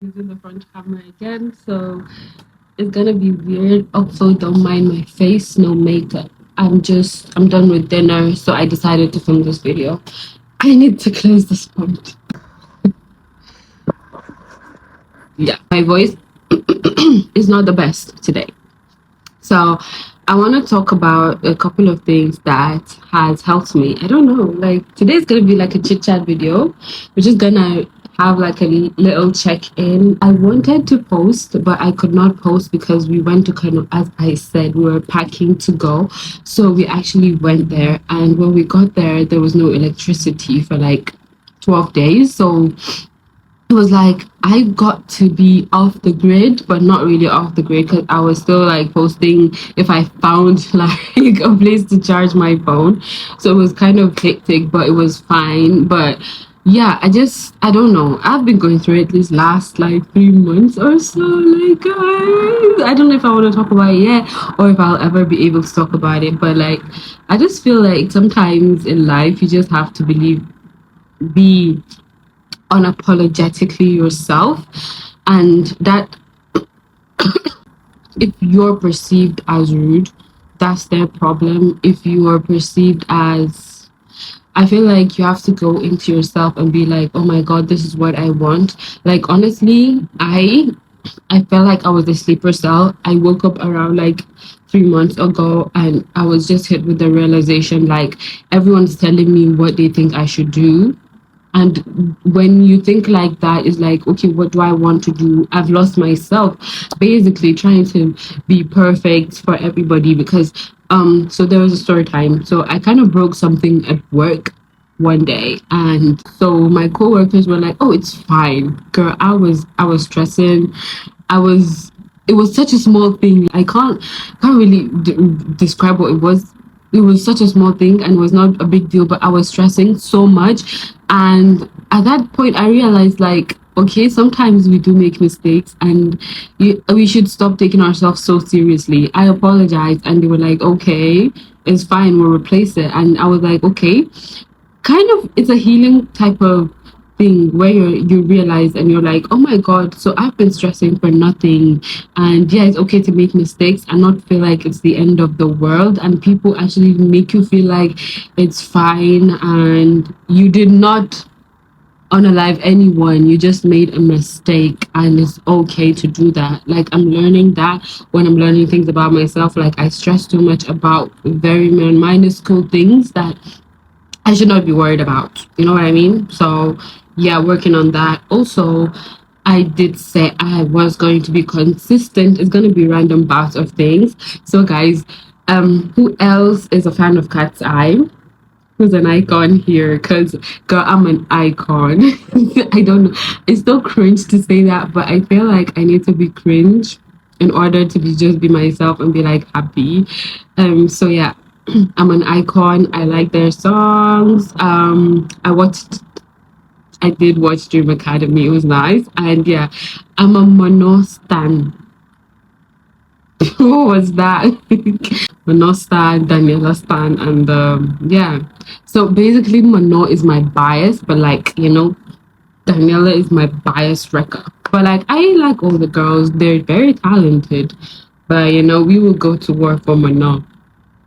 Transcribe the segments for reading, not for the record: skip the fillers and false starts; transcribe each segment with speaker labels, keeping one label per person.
Speaker 1: Using the front camera again, so it's gonna be weird. Also, don't mind my face, no makeup. I'm done with dinner, so I decided to film this video. I need to close this point. Yeah, my voice is not the best today. So I want to talk about a couple of things that has helped me. I don't know, like today's gonna be like a chit chat video. We're just gonna have like a little check in. I wanted to post, but I could not post because we went to kind of, as I said, we were packing to go. So we actually went there, and when we got there was no electricity for like 12 days. So it was like I got to be off the grid, but not really off the grid because I was still like posting if I found like a place to charge my phone. So it was kind of hectic, but it was fine. But yeah, I don't know. I've been going through it this last like 3 months or so. Like, guys, I don't know if I want to talk about it yet or if I'll ever be able to talk about it. But like, I just feel like sometimes in life you just have to be unapologetically yourself, and that if you're perceived as rude, that's their problem. If you are perceived as, I feel like you have to go into yourself and be like, oh my god, this is what I want. Like honestly, I felt like I was a sleeper cell. I woke up around like 3 months ago and I was just hit with the realization like everyone's telling me what they think I should do. And when you think like that, it's like, okay, what do I want to do? I've lost myself, basically trying to be perfect for everybody because so there was a story time. So I kind of broke something at work one day, and so my coworkers were like, oh, it's fine, girl. I was stressing. I was It was such a small thing. I can't really describe what it was. It was such a small thing and it was not a big deal, but I was stressing so much. And at that point I realized like, okay, sometimes we do make mistakes, and we should stop taking ourselves so seriously. I apologized and they were like, okay, it's fine, we'll replace it. And I was like, okay, kind of, it's a healing type of thing where you realize and you're like, oh my god, so I've been stressing for nothing. And yeah, it's okay to make mistakes and not feel like it's the end of the world, and people actually make you feel like it's fine and you did not unalive anyone, you just made a mistake and it's okay to do that. Like I'm learning that when I'm learning things about myself, like I stress too much about very minuscule things that I should not be worried about. You know what I mean? So, yeah, working on that. Also, I did say I was going to be consistent. It's going to be random bouts of things. So, guys, who else is a fan of Cat's Eye? Who's an icon here? Because, girl, I'm an icon. I don't know. It's still cringe to say that, but I feel like I need to be cringe in order to just be myself and be like happy. So yeah, I'm an icon. I like their songs. I did watch Dream Academy. It was nice. And yeah, I'm a Mono stan. What was that? Mono stan, Daniela stan, and yeah. So basically, Mono is my bias, but like Daniela is my bias wrecker. But like, I like all the girls. They're very talented. But we will go to war for Mono.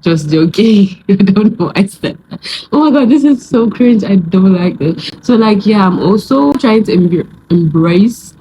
Speaker 1: Just joking. I don't know why I said that. Oh my god, this is so cringe. I don't like this. So like, yeah, I'm also trying to embrace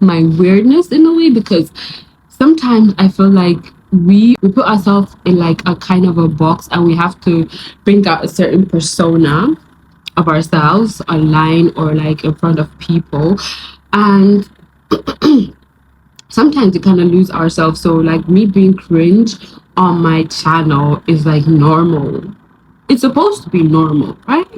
Speaker 1: my weirdness in a way, because sometimes I feel like we put ourselves in like a kind of a box, and we have to bring out a certain persona of ourselves online or like in front of people, and sometimes we kind of lose ourselves. So like me being cringe on my channel is like normal. It's supposed to be normal, right?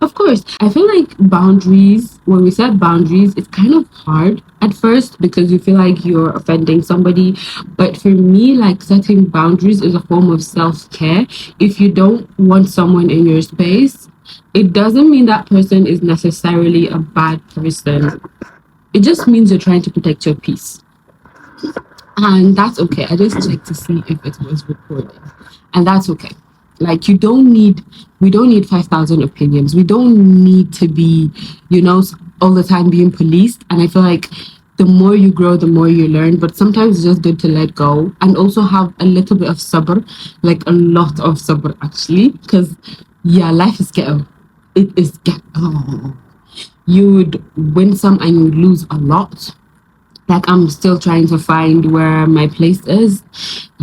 Speaker 1: Of course, I feel like boundaries, when we set boundaries, it's kind of hard at first because you feel like you're offending somebody. But for me, like setting boundaries is a form of self care. If you don't want someone in your space, it doesn't mean that person is necessarily a bad person. It just means you're trying to protect your peace. And that's okay. I just checked to see if it was recording, and that's okay. Like we don't need 5,000 opinions. We don't need to be, all the time being policed. And I feel like the more you grow, the more you learn. But sometimes it's just good to let go and also have a little bit of sabr, like a lot of sabr actually. Because, yeah, life is ghetto. It is ghetto. You would win some and you would lose a lot. Like I'm still trying to find where my place is,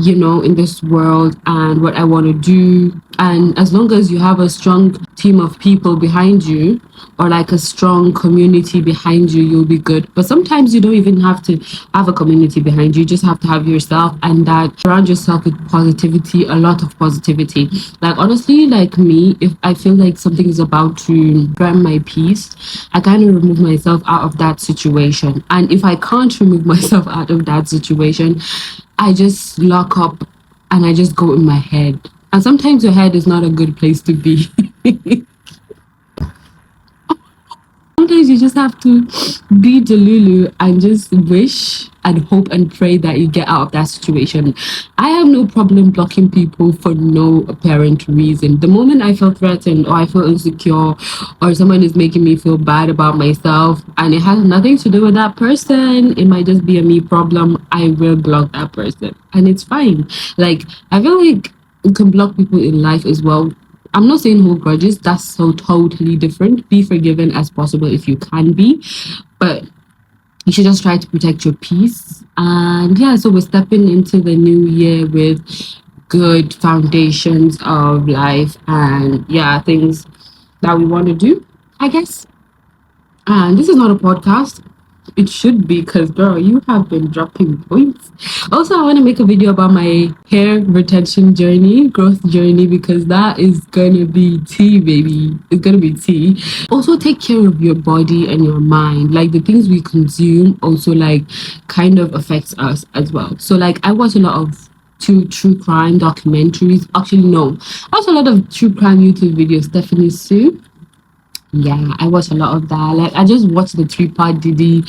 Speaker 1: in this world and what I want to do. And as long as you have a strong team of people behind you or like a strong community behind you, you'll be good. But sometimes you don't even have to have a community behind you. You just have to have yourself and that surround yourself with positivity, a lot of positivity. Like honestly, like me, if I feel like something is about to burn my peace, I kind of remove myself out of that situation. And if I can't remove myself out of that situation, I just lock up and I just go in my head. And sometimes your head is not a good place to be. Sometimes you just have to be Delulu and just wish and hope and pray that you get out of that situation. I have no problem blocking people for no apparent reason. The moment I feel threatened or I feel insecure or someone is making me feel bad about myself and it has nothing to do with that person, it might just be a me problem, I will block that person. And it's fine. Like, I feel like you can block people in life as well. I'm not saying hold grudges, that's so totally different. Be forgiven as possible if you can be, but you should just try to protect your peace. And yeah, so we're stepping into the new year with good foundations of life and yeah, things that we want to do, I guess. And this is not a podcast. It should be because, girl, you have been dropping points. Also, I want to make a video about my hair retention journey, growth journey, because that is going to be tea, baby. It's going to be tea. Also, take care of your body and your mind. Like, the things we consume also, like, kind of affects us as well. So, like, I watch a lot of true crime documentaries. Actually, no. I watch a lot of true crime YouTube videos. Stephanie Sue. Yeah, I watch a lot of that. Like I just watched the three-part Diddy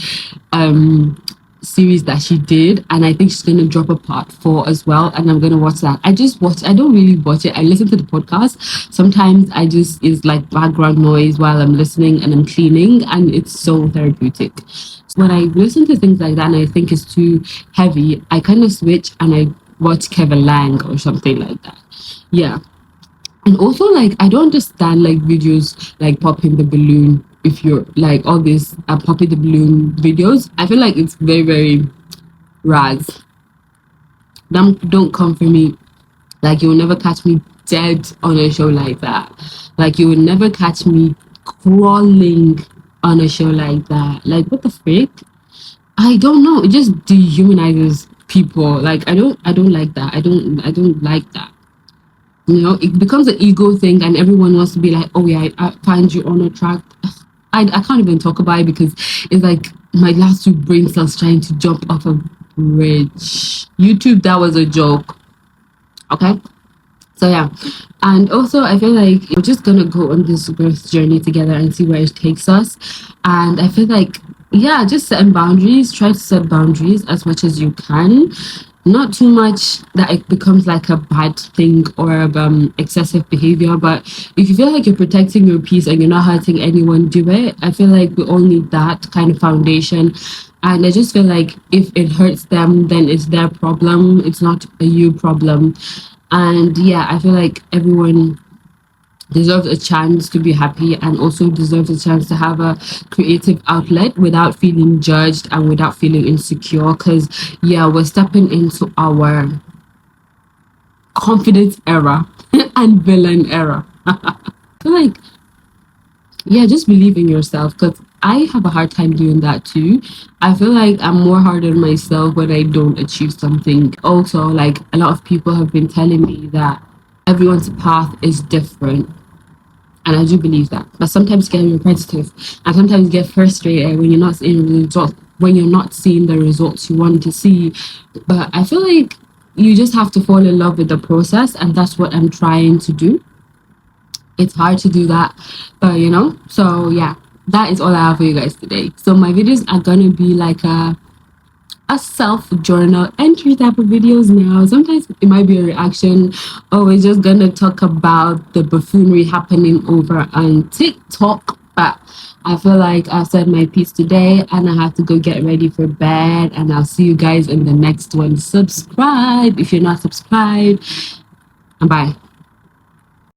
Speaker 1: series that she did, and I think she's gonna drop a part four as well. And I'm gonna watch that. I don't really watch it. I listen to the podcast. Sometimes I just is like background noise while I'm listening and I'm cleaning, and it's so therapeutic. So when I listen to things like that and I think it's too heavy, I kind of switch and I watch Kevin Lang or something like that. Yeah. And also, like, I don't understand like videos like popping the balloon. If you're like all this popping the balloon videos, I feel like it's very, very raz. Don't come for me. Like, you will never catch me dead on a show like that. Like, you will never catch me crawling on a show like that. Like, what the frick? I don't know. It just dehumanizes people. Like, I don't like that. I don't like that. It becomes an ego thing and everyone wants to be like, oh yeah, I find you on a track. I can't even talk about it because it's like my last two brain cells trying to jump off a bridge. YouTube, that was a joke. Okay. So yeah. And also I feel like we're just gonna go on this growth journey together and see where it takes us. And I feel like yeah, just setting boundaries, try to set boundaries as much as you can, not too much that it becomes like a bad thing or excessive behavior. But if you feel like you're protecting your peace and you're not hurting anyone, do it. I feel like we all need that kind of foundation. And I just feel like if it hurts them, then it's their problem. It's not a you problem. And yeah, I feel like everyone deserves a chance to be happy and also deserves a chance to have a creative outlet without feeling judged and without feeling insecure. Because yeah, we're stepping into our confidence era and villain era. I feel like yeah, just believe in yourself because I have a hard time doing that too. I feel like I'm more hard on myself when I don't achieve something. Also, like a lot of people have been telling me that everyone's path is different. And I do believe that. But sometimes get repetitive and sometimes get frustrated when you're not seeing the results, when you're not seeing the results you want to see. But I feel like you just have to fall in love with the process, and that's what I'm trying to do. It's hard to do that, but so yeah, that is all I have for you guys today. So my videos are gonna be like a a self journal entry type of videos now. Sometimes it might be a reaction, or we're just gonna talk about the buffoonery happening over on TikTok. But I feel like I've said my piece today and I have to go get ready for bed. And I'll see you guys in the next one. Subscribe if you're not subscribed. And bye.